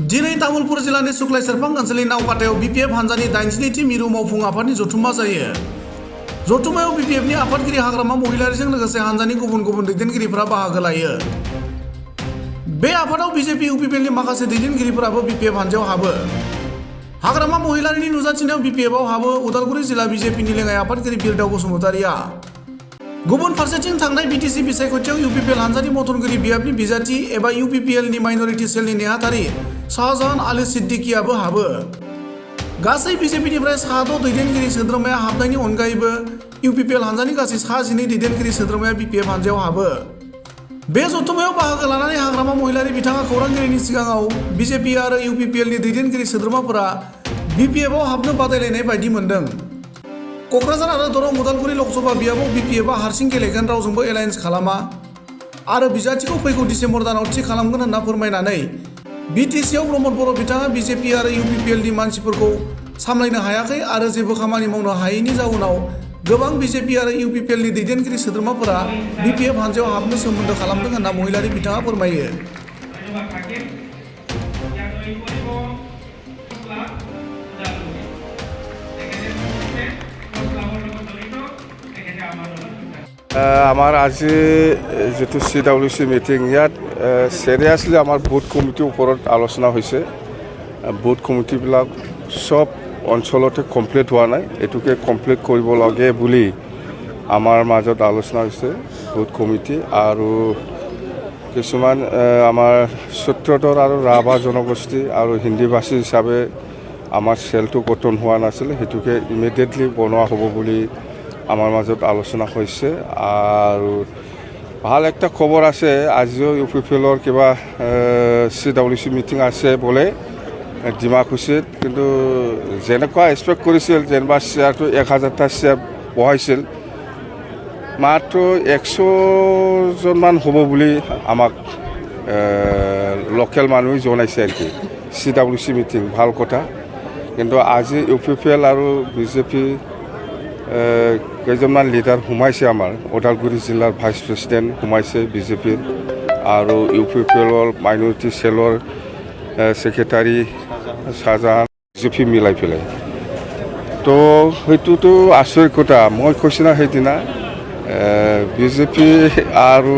दिनै तामुलपुर जिल्लानि सुक्लाय सेरफां ओनसोलनि नावकाटायाव बिपिएफ हानजानि 82थि मिरु मावफुं आफादनि जथुम्मा जायो। जथुम्मायाव बिपिएफनि आफादगिरि हाग्रामा महिलारिजों लोगोसे हानजानि गुबुन गुबुन दैदेनगिरिफोरा बाहागो लायो। बे आफादाव बिजेपि इउपिपिएलनि माखासे दैदेनगिरिफोराबो बिपिएफ हानजायाव हाबो। हाग्रामा महिलारिनि नुजाथिनायाव बिपिएफआव हाबो उदालगुरि जिल्ला बिजेपिनि लेङाइ आफादगिरि बिरदाव बसुमतारिया। गुबुन फारसेथिं थांनाय बिटिसि बिसायख'थियाव इउपिपिएल हानजानि मथनगिरि बियाबनि बिजाथि एबा इउपिपिएलनि माइनरिटि सेलनि नेहाथारि शाहजाहान आली सिद्दिकीआबो हाबो। गासै बिजेपिनिफ्राय सा 6 दैदेनगिरि सोद्रोमाया हाबनायनि अनगायैबो इउपिपिएल हानजानि गासै सा 12 दैदेनगिरि सोद्रोमाया बिपिएफ हानजायाव हाबो। बे जथुम्मायाव बाहागो लानानै हाग्रामा महिलारि बिथाङा खौरांगिरिनि सिगाङाव बिजेपि आरो इउपिपिएलनि दैदेनगिरि सोद्रोमाफोरा बिपिएफआव हाबनो बादायलायनाय बायदि मोनदों। क'क्राझार आरो दरं उदालगुरि लकसभा बियाबाव बिपिएफआ हारसिं गेलेगोन, रावजोंबो एलायन्स खालामा आरो बिजाथिखौ फैगौ डिसेम्बर दानाव थि खालामगोन होनना फोरमायनानै बिटिसिआव प्रमद बर' बिथाङा बिजेपि आरो इउपिपिएलनि मानसिफोरखौ सामलायनो हायाखै आरो जेबो खामानि मावनो हायैनि जाउनाव गोबां बिजेपि आरो इउपिपिएलनि दैदेनगिरि सोद्रोमाफोरा बिपिएफ हानजायाव हाबनो सोमोन्दो खालामदों होनना महिलारि बिथाङा फोरमायो। আমার আজি যেটো CWC মিটিং ইয়াত সিৰিয়াছলি আমাৰ বুথ কমিটিৰ ওপৰত আলোচনা হৈছে। বুথ কমিটিবিলাক সব অঞ্চলতে কমপ্লিট হোৱা নাই, এটোকে কমপ্লিট কৰিব লাগে বুলি আমাৰ মাজত আলোচনা হৈছে বুথ কমিটি আৰু কিছুমান আমাৰ সূত্ৰধৰ আৰু ৰাভা জনগোষ্ঠী আৰু হিন্দীভাষী হিচাপে আমাৰ সেলটো গঠন হোৱা নাছিল, হেতুকে ইমিডিয়েটলি বনোৱা হ'ব বুলি আমাৰ মাজত আলোচনা হৈছে। আৰু ভাল একটা খবৰ আছে, আজিও ইউপিপিএলৰ কিবা CWC মিটিং আছে বোলে ডিমাকুছিত, কিন্তু যেনেকুৱা এক্সপেক্ট কৰিছিল যেনিবা চেয়াৰটো 1000টা চেয়াৰ বহাইছিল, মাত্ৰ 100জনমান হ'ব বুলি আমাক লোকেল মানুহে জনাইছে আৰু কি। CWC মিটিং ভাল কথা, কিন্তু আজি ইউপিপিএল আৰু বিজেপি কেইজনমান লিডাৰ সোমাইছে। আমাৰ ওদালগুৰি জিলাৰ ভাইচ প্ৰেচিডেণ্ট সোমাইছে বিজেপিৰ, আৰু ইউপিপিএলৰ মাইনৰিটি চেলৰ ছেক্ৰেটাৰী শাহজাহান বিজেপি মিলাই পেলাই। তো সেইটোতো আচৰিত কথা। মই কৈছোঁ না সেইদিনা বিজেপি আৰু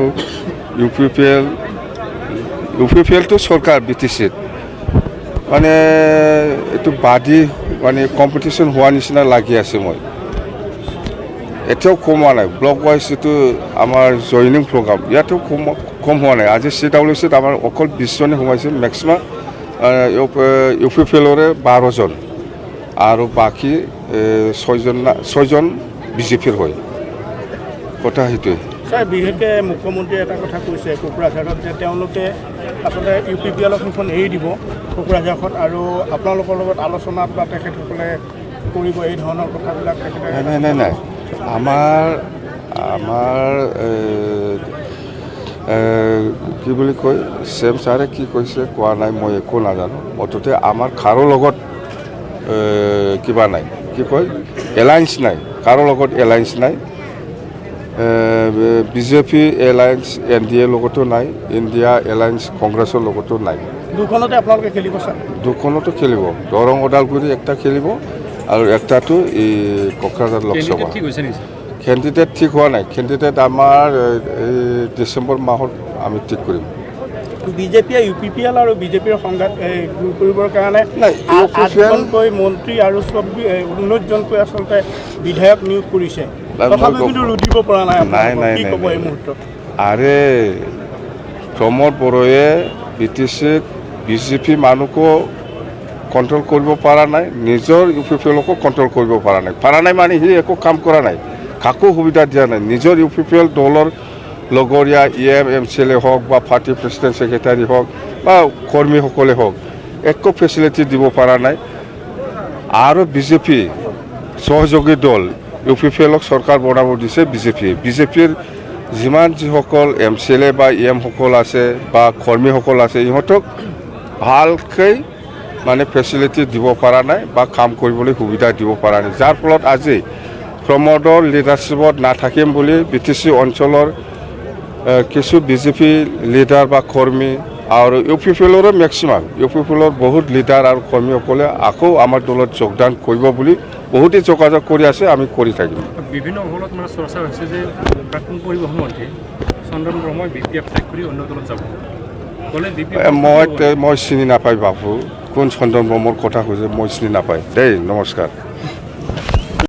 ইউপিপিএলটো চৰকাৰ বিটিচিত মানে এইটো বাদী মানে কম্পিটিশ্যন হোৱা নিচিনা লাগি আছে। মই এতিয়াও কমোৱা নাই। ব্লক ৱাইজ যিটো আমাৰ জইনিং প্ৰগ্ৰাম ইয়াতো কম হোৱা নাই। আজি CWCত আমাৰ অকল 20 জনে সোমাইছে, মেক্সিমাম ইউপিপিএলৰে 12 জন আৰু বাকী 6 জন বিজেপিৰ হয়। কথা সেইটোৱে। ছাৰ, বিশেষকৈ মুখ্যমন্ত্ৰীয়ে এটা কথা কৈছে কোকৰাঝাৰত যে তেওঁলোকে আচলতে ইউপিপিএলক সেইখন এৰি দিব কোকৰাঝাৰখন, আৰু আপোনালোকৰ লগত আলোচনাত বা তেখেতসকলে কৰিব এই ধৰণৰ কথাবিলাক তেখেতে নাই আমাৰ কি বুলি কয় চেম ছাৰে কি কৈছে কোৱা নাই, মই একো নাজানো। মুঠতে আমাৰ কাৰো লগত কিবা নাই, কি কয় এলায়েন্স নাই, কাৰো লগত এলায়েন্স নাই। বিজেপি এলায়েন্স NDA লগতো নাই, ইণ্ডিয়া এলায়েন্স কংগ্ৰেছৰ লগতো নাই। দুখনতে আপোনালোকে খেলিব ছাৰ? দুখনতো খেলিব। দৰং ওদালগুৰি একটা খেলিব আৰু একটাতো এই কোকৰাঝাৰ লোকসভা। কেণ্ডিডেট ঠিক হোৱা নাই। কেণ্ডিডেট আমাৰ ডিচেম্বৰ মাহত আমি ঠিক কৰিম। বিজেপিয়ে ইউপিপিএল আৰু বিজেপিৰ সংঘাত দূৰ কৰিবৰ কাৰণে 8জনকৈ মন্ত্ৰী আৰু 19জনকৈ আচলতে বিধায়ক নিয়োগ কৰিছে, তথাপিও কিন্তু ৰুধিব পৰা নাই। কি ক'ব এই মুহূৰ্তত? আৰে প্ৰমোদ বড়োৱে বিটিচিত বিজেপি মানুহকো কণ্ট্ৰল কৰিব পৰা নাই, নিজৰ ইউপিপিএলকো কণ্ট্ৰল কৰিব পৰা নাই মানে সি একো কাম কৰা নাই, কাকো সুবিধা দিয়া নাই। নিজৰ ইউপিপিএল দলৰ লগৰীয়া MCLA হওক বা পাৰ্টি প্ৰেচিডেণ্ট ছেক্ৰেটাৰী হওক বা কৰ্মীসকলে হওক একো ফেচিলিটি দিব পৰা নাই। আৰু বিজেপি সহযোগী দল ইউপিপিএলক চৰকাৰ বনাব দিছে বিজেপিৰ যিমান যিসকল MCLA বা সকল আছে বা কৰ্মীসকল আছে, ইহঁতক ভালকৈ মানে ফেচিলিটি দিব পৰা নাই বা কাম কৰিবলৈ সুবিধা দিব পৰা নাই, যাৰ ফলত আজি প্ৰমোদৰ লিডাৰশ্বিপত নাথাকিম বুলি BTC অঞ্চলৰ কিছু বিজেপি লিডাৰ বা কৰ্মী আৰু UPPLৰো মেক্সিমাম UPPLৰ বহুত লিডাৰ আৰু কৰ্মীসকলে আকৌ আমাৰ দলত যোগদান কৰিব বুলি বহুতে যোগাযোগ কৰি আছে আমি কৰি থাকিম বিভিন্ন মহলত মানে চৰ্চা হৈছে যে প্ৰাক্তন পৰিবহণ মন্ত্ৰী চন্দন ব্ৰহ্মই BPF ত্যাগ কৰি অন্য দলত যাব ক'লে মই চিনি নাপাই বাবু কোন চন্দন ব্ৰহ্মৰ কথা কৈছে মই চিনি নাপাই দেই নমস্কাৰ